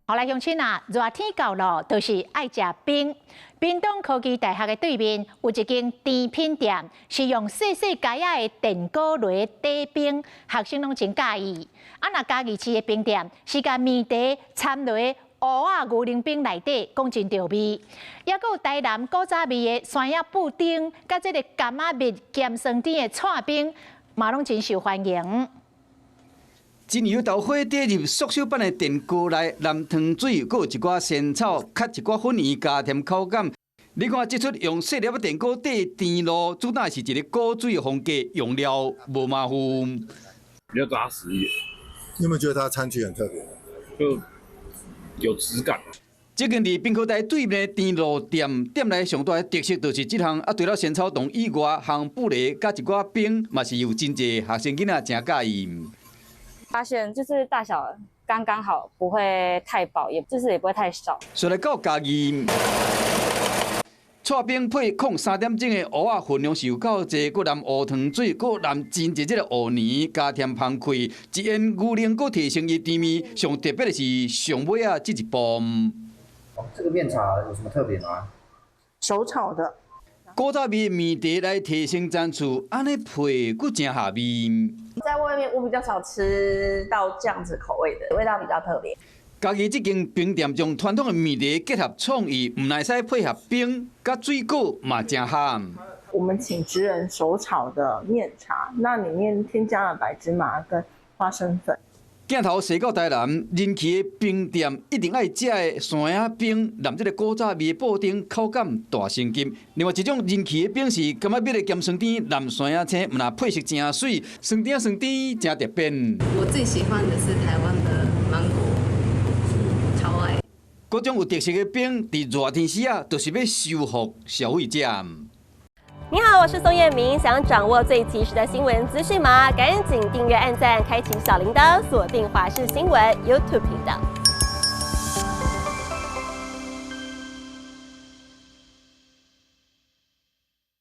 后来乡亲啊，热天到了，就是爱食冰。屏东科技大学的对面有一间甜品店，是用细细解仔的电锅来底冰，学生拢真介意。若嘉义市的冰店是甲面茶掺落蚵仔牛奶冰内底，讲真着味。也有台南古早味的山药布丁，甲这个柑仔蜜咸酸甜的串冰，嘛拢真受欢迎。真油豆花滴入缩小版的电锅内，淋糖水，搁有一寡仙草，吸一寡粉圆，加甜口感。你看，这出用细粒的电锅底甜露，主打是一个果水的风格，用料无马虎，比较扎实一点。你有没有觉得它餐具很特别？就有质感。这间伫滨科大对面的甜露店，店内上大的特色就是这项。除了仙草冻以外，含布雷加一寡冰，嘛是有真济学生囡仔真介意。发现就是大小刚刚好，不会太薄，也不会太少。说来到嘉义，串冰配控3点钟的蚵仔分量是有够济，搁淋乌糖水，搁淋真济这个芋泥，加添芳开，一烟牛奶搁提升伊甜味。上特别的是上尾啊这一步。这个面茶有什么特别吗？手炒的。古早味的面茶来提升赞处，安尼配搁真下味。在外面我比较少吃到这样子口味的，味道比较特别。家己这间冰店将传统的面茶结合创意，唔耐使配合冰甲水果嘛真咸。我们请职人手炒的面茶，那里面添加了白芝麻跟花生粉。镜头驶到台南，人气的冰店一定爱食的山药冰，淋这个古早味的布丁，口感大升级。另外一种人气的冰是柑仔蜜的咸酸甜，淋山药青，唔那配色真水，酸甜酸甜真特别。我最喜欢的是台湾的芒果，超爱。各种有特色的冰，伫热天时啊，就是要收服消费者。你好，我是宋彦明。想掌握最及时的新闻资讯吗？赶紧订阅、按赞、开启小铃铛，锁定华视新闻 YouTube 频道。